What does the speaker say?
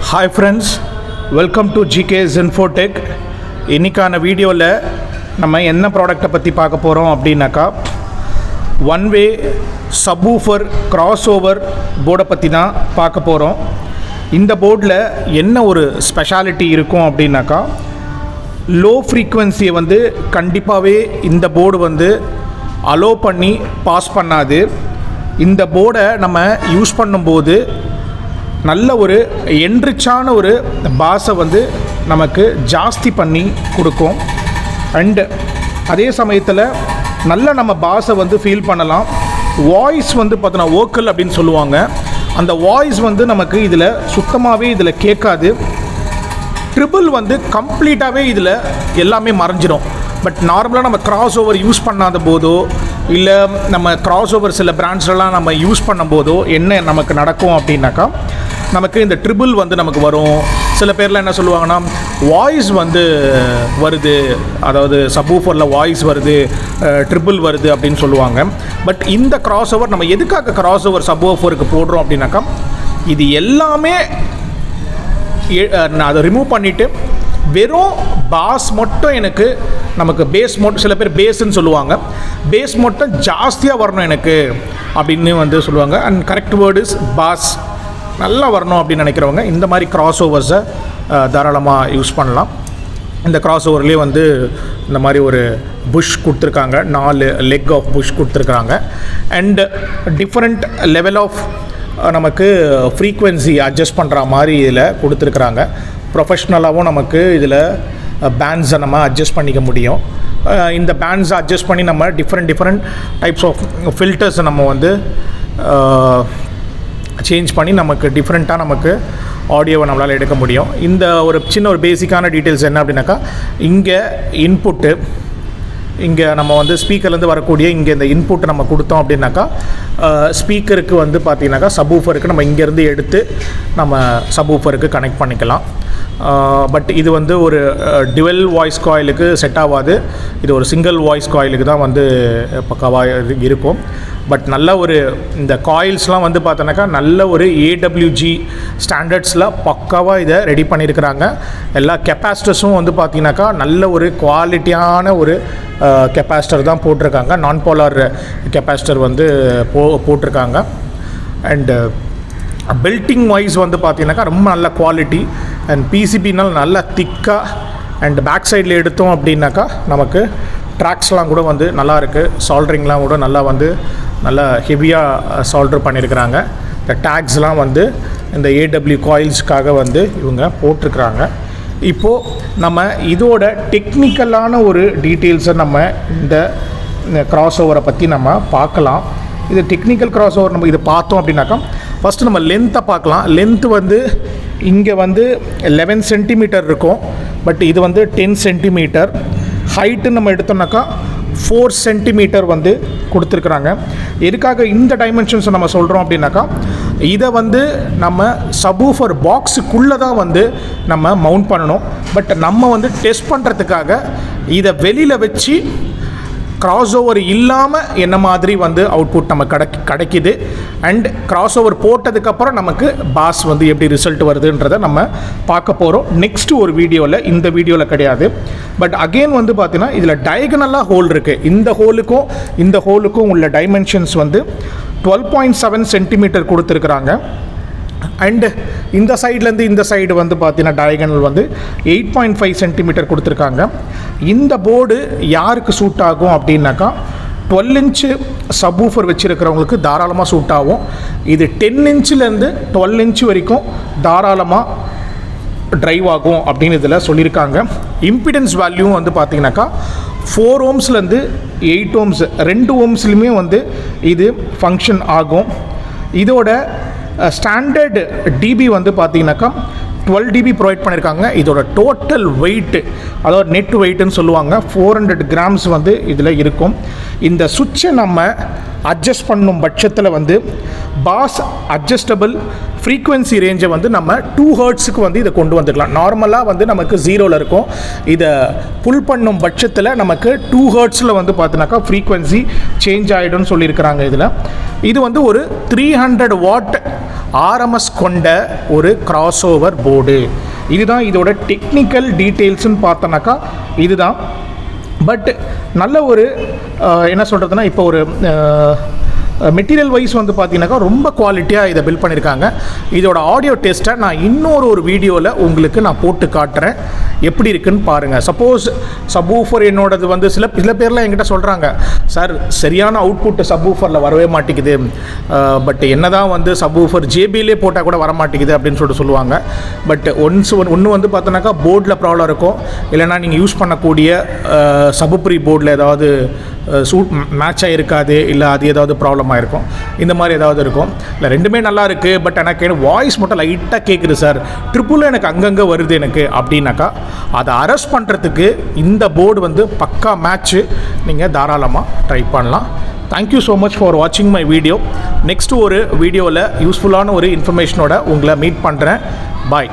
Hi friends, welcome to GKS Info Tech. இன்னைக்கான வீடியோவில் நம்ம என்ன ப்ராடக்ட்டை பற்றி பார்க்க போகிறோம் அப்படின்னாக்கா one way subwoofer cross over போர்டை பற்றி தான் பார்க்க போகிறோம். இந்த போர்டில் என்ன ஒரு ஸ்பெஷாலிட்டி இருக்கும் அப்படின்னாக்கா லோ ஃப்ரீக்குவென்சியை வந்து கண்டிப்பாகவே இந்த போர்டு வந்து அலோ பண்ணி பாஸ் பண்ணாது. இந்த போர்டை நம்ம யூஸ் பண்ணும்போது நல்ல ஒரு என்ரிச்சான ஒரு பாஸை வந்து நமக்கு ஜாஸ்தி பண்ணி கொடுக்கும். அண்டு அதே சமயத்தில் நல்ல நம்ம பாஸை வந்து ஃபீல் பண்ணலாம். வாய்ஸ் வந்து பார்த்தோன்னா வோக்கல் அப்படின்னு சொல்லுவாங்க. அந்த வாய்ஸ் வந்து நமக்கு இதில் சுத்தமாகவே இதில் கேட்காது. ட்ரிபிள் வந்து கம்ப்ளீட்டாகவே இதில் எல்லாமே மறைஞ்சிடும். பட் நார்மலாக நம்ம கிராஸ் ஓவர் யூஸ் பண்ணாத போதோ இல்லை நம்ம கிராஸ் ஓவர் சில பிராண்ட்ஸ்லாம் நம்ம யூஸ் பண்ணும்போதோ என்ன நமக்கு நடக்கும் அப்படின்னாக்கா நமக்கு இந்த ட்ரிபிள் வந்து நமக்கு வரும். சில பேர்லாம் என்ன சொல்லுவாங்கன்னா வாய்ஸ் வந்து வருது, அதாவது சப்வூஃபரில் வாய்ஸ் வருது, ட்ரிபிள் வருது அப்படின்னு சொல்லுவாங்க. பட் இந்த கிராஸ் ஓவர் நம்ம எதுக்காக கிராஸ் ஓவர் சப்வூஃபருக்கு போடுறோம் அப்படின்னாக்கா இது எல்லாமே அதை ரிமூவ் பண்ணிவிட்டு வெறும் பாஸ் மட்டும் எனக்கு நமக்கு பேஸ் மட்டும், சில பேர் பேஸ்ன்னு சொல்லுவாங்க, பேஸ் மட்டும் ஜாஸ்தியாக வரணும் எனக்கு அப்படின்னு வந்து சொல்லுவாங்க. And correct word is pass நல்லா வரணும் அப்படின்னு நினைக்கிறவங்க இந்த மாதிரி கிராஸ் ஓவர்ஸை தாராளமாக யூஸ் பண்ணலாம். இந்த கிராஸ் ஓவர்லேயே வந்து இந்த மாதிரி ஒரு புஷ் கொடுத்துருக்காங்க, 4 லெக் ஆஃப் புஷ் கொடுத்துருக்காங்க. அண்ட் டிஃப்ரெண்ட் லெவல் ஆஃப் நமக்கு ஃப்ரீக்குவென்சி அட்ஜஸ்ட் பண்ணுற மாதிரி இதில் கொடுத்துருக்குறாங்க. ப்ரொஃபஷ்னலாகவும் நமக்கு இதில் பேண்ட்ஸை நம்ம அட்ஜஸ்ட் பண்ணிக்க முடியும். இந்த பேண்ட்ஸை அட்ஜஸ்ட் பண்ணி நம்ம டிஃப்ரெண்ட் டைப்ஸ் ஆஃப் ஃபில்டர்ஸை நம்ம வந்து சேஞ்ச் பண்ணி நமக்கு டிஃப்ரெண்ட்டாக நமக்கு ஆடியோவை நம்மளால் எடுக்க முடியும். இந்த ஒரு சின்ன ஒரு பேசிக்கான டீட்டெயில்ஸ் என்ன அப்படின்னாக்கா இங்கே இன்புட்டு, இங்கே நம்ம வந்து ஸ்பீக்கர்லேருந்து வரக்கூடிய இங்கே இந்த இன்புட் நம்ம கொடுத்தோம் அப்படின்னாக்கா ஸ்பீக்கருக்கு வந்து பார்த்திங்கனாக்கா சப்வூஃபருக்கு நம்ம இங்கேருந்து எடுத்து நம்ம சப்வூஃபருக்கு கனெக்ட் பண்ணிக்கலாம். பட் இது வந்து ஒரு டுவெல் வாய்ஸ் காயிலுக்கு செட் ஆகாது. இது ஒரு சிங்கிள் வாய்ஸ் காயிலுக்கு தான் வந்து பக்காவாக இருக்கும். பட் நல்ல ஒரு இந்த காயில்ஸ்லாம் வந்து பார்த்தோன்னாக்கா நல்ல ஒரு AWG ஸ்டாண்டர்ட்ஸில் பக்காவாக இதை ரெடி பண்ணியிருக்கிறாங்க. எல்லா கெப்பாசிட்டர்ஸும் வந்து பார்த்திங்கனாக்கா நல்ல ஒரு குவாலிட்டியான ஒரு கெப்பாசிட்டர் தான் போட்டிருக்காங்க. நான் போலார் கெப்பாசிட்டர் வந்து போட்டிருக்காங்க. அண்டு பெல்ட்டிங் வைஸ் வந்து பார்த்திங்கனாக்கா ரொம்ப நல்ல குவாலிட்டி. அண்ட் பிசிபினால் நல்லா திக்காக அண்ட் பேக் சைடில் எடுத்தோம் அப்படின்னாக்கா நமக்கு ட்ராக்ஸ்லாம் கூட வந்து நல்லா இருக்குது. சால்ட்ரிங்லாம் கூட நல்லா வந்து நல்லா ஹெவியாக சால்ட்ரு பண்ணியிருக்கிறாங்க. இந்த டேக்ஸ்லாம் வந்து இந்த AW காயில்ஸ்க்காக வந்து இவங்க போட்டிருக்கிறாங்க. இப்போது நம்ம இதோட டெக்னிக்கலான ஒரு டீட்டெயில்ஸை நம்ம இந்த கிராஸ் ஓவரை பற்றி நம்ம பார்க்கலாம். இது டெக்னிக்கல் கிராஸ் ஓவர் நம்ம இதை பார்த்தோம் அப்படின்னாக்கா ஃபஸ்ட்டு நம்ம லென்த்தை பார்க்கலாம். லென்த்து வந்து இங்கே வந்து 11 சென்டிமீட்டர் இருக்கும். பட் இது வந்து 10 சென்டிமீட்டர். ஹைட்டு நம்ம எடுத்தோம்னாக்கா 4 சென்டிமீட்டர் வந்து கொடுத்துருக்குறாங்க. எதுக்காக இந்த டைமென்ஷன்ஸை நம்ம சொல்கிறோம் அப்படின்னாக்கா இதை வந்து நம்ம சப்வூஃபர் பாக்ஸுக்குள்ளே தான் வந்து நம்ம மவுண்ட் பண்ணணும். பட் நம்ம வந்து டெஸ்ட் பண்ணுறதுக்காக இதை வெளியில் வச்சு கிராஸ் ஓவர் இல்லாமல் என்ன மாதிரி வந்து அவுட்புட் நம்ம கிடைக்குது. அண்ட் கிராஸ் ஓவர் போட்டதுக்கப்புறம் நமக்கு பாஸ் வந்து எப்படி ரிசல்ட் வருதுன்றதை நம்ம பார்க்க போகிறோம் நெக்ஸ்ட்டு ஒரு வீடியோவில். இந்த வீடியோவில் கிடையாது. பட் அகெயின் வந்து பார்த்தீங்கன்னா இதில் டயகனலாக ஹோல் இருக்குது. இந்த ஹோலுக்கும் உள்ள டைமென்ஷன்ஸ் வந்து 12.7 சென்டிமீட்டர் கொடுத்துருக்குறாங்க. அண்டு இந்த சைட்லேருந்து இந்த சைடு வந்து பார்த்தீங்கன்னா டயகனல் வந்து 8.5 சென்டிமீட்டர் கொடுத்துருக்காங்க. இந்த போர்டு யாருக்கு சூட் ஆகும் அப்படின்னாக்கா 12 இன்ச்சு சப்வூஃபர் வச்சுருக்கிறவங்களுக்கு தாராளமாக சூட் ஆகும். இது 10 இன்ச்சிலேருந்து 12 இன்ச்சு வரைக்கும் தாராளமாக ட்ரைவ் ஆகும் அப்படின்னு இதில் சொல்லியிருக்காங்க. இம்பிடன்ஸ் வேல்யூ வந்து பார்த்திங்கனாக்கா 4 ஓம்ஸ்லேருந்து 8 ஓம்ஸ் 2 ஓம்ஸ்லையுமே வந்து இது ஃபங்க்ஷன் ஆகும். இதோட ஸ்டாண்டர்டு டிபி வந்து பார்த்திங்கனாக்கா 12 dB ப்ரொவைட் பண்ணியிருக்காங்க. இதோட டோட்டல் வெயிட்டு, அதாவது நெட் வெயிட்டுன்னு சொல்லுவாங்க, 400 கிராம்ஸ் வந்து இதில் இருக்கும். இந்த சுவிட்சை நம்ம அட்ஜஸ்ட் பண்ணும் பட்சத்தில் வந்து பாஸ் அட்ஜஸ்டபிள் ஃப்ரீக்குவென்சி ரேஞ்சை வந்து நம்ம 2 ஹெர்ட்ஸுக்கு வந்து இதை கொண்டு வந்துக்கலாம். நார்மலாக வந்து நமக்கு 0ல் இருக்கும். இதை புல் பண்ணும் பட்சத்தில் நமக்கு 2 ஹெர்ட்ஸில் வந்து பார்த்தினாக்கா ஃப்ரீக்குவென்சி சேஞ்ச் ஆகிடும்னு சொல்லியிருக்கிறாங்க. இது வந்து ஒரு 300 வாட் ஆர்எம்எஸ் கொண்ட ஒரு கிராஸ் ஓவர் போர்டு. இதுதான் இதோட டெக்னிக்கல் டீட்டெயில்ஸ்னு பார்த்தோன்னாக்கா இதுதான். பட் நல்ல ஒரு என்ன சொல்கிறதுனா, இப்போ ஒரு மெட்டீரியல் வைஸ் வந்து பார்த்தீங்கன்னாக்கா ரொம்ப குவாலிட்டியாக இதை பில்ட் பண்ணியிருக்காங்க. இதோட ஆடியோ டெஸ்ட்டை நான் இன்னொரு வீடியோவில் உங்களுக்கு நான் போட்டு காட்டுறேன், எப்படி இருக்குன்னு பாருங்கள். சப்போஸ் சப்வூஃபர் என்னோடது வந்து சில பேர்லாம் என்கிட்ட சொல்கிறாங்க, சார் சரியான அவுட்புட் சப்வூஃபரில் வரவே மாட்டேங்குது, பட் என்ன தான் வந்து சப்வூஃபர் ஜேபிலே போட்டால் கூட வர மாட்டேங்குது அப்படின்னு சொல்லுவாங்க. பட் ஒன்று வந்து பார்த்தோன்னாக்கா போர்டில் ப்ராப்ளம் இருக்கும், இல்லைனா நீங்கள் யூஸ் பண்ணக்கூடிய சப்வூஃபர் போர்டில் ஏதாவது சூட் மேட்சாக இருக்காது, இல்லை அது ஏதாவது ப்ராப்ளமாக இருக்கும், இந்த மாதிரி ஏதாவது இருக்கும். இல்லை ரெண்டுமே நல்லா இருக்குது, பட் எனக்கு வாய்ஸ் மட்டும் லைட்டாக கேட்குது சார், ட்ரிப்புள் எனக்கு அங்கங்கே வருது எனக்கு அப்படின்னாக்கா அதை அரெஸ்ட் பண்ணுறதுக்கு இந்த போர்டு வந்து பக்கா மேட்ச்சு, நீங்கள் தாராளமாக ட்ரை பண்ணலாம். தேங்க்யூ ஸோ மச் ஃபார் வாட்சிங் மை வீடியோ. நெக்ஸ்ட்டு ஒரு வீடியோவில் யூஸ்ஃபுல்லான ஒரு இன்ஃபர்மேஷனோட உங்களை மீட் பண்ணுறேன். பாய்.